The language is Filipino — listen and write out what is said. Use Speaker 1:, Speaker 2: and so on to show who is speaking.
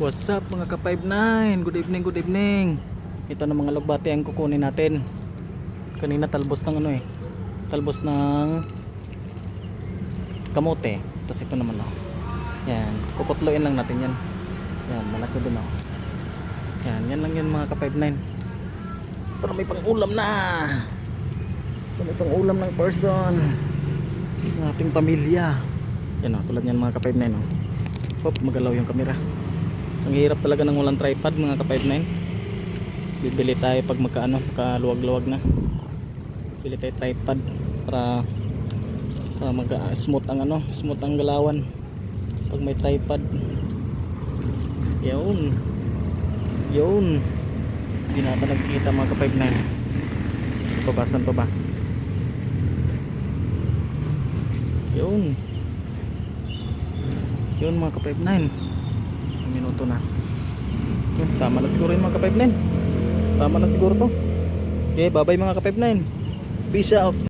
Speaker 1: What's up mga ka-59? Good evening, good evening. Ito na mga lugbati ang kukunin natin. Kanina talbos ng talbos ng kamote. Tapos ito naman yan, kukutluin lang natin yan. Yan, malaki din yan lang yan mga ka-59. Pero may pang ulam na. May pang ulam ng person. Ng ating pamilya. Yan tulad yan mga ka-59 Hop, magalaw yung camera. Ang hirap talaga ng walang tripod mga ka-59. Bibili tayo pag makaluwag-luwag na. Bili tayo tripod para smooth ang smooth ang galawan pag may tripod. Yun. Hindi na nagkikita mga ka-59. Pabasan pa ba? Yun mga ka-59. Minuto na. Tama na siguro yung mga ka-59. Tama na siguro to. Okay, bye bye mga ka-59. Peace out.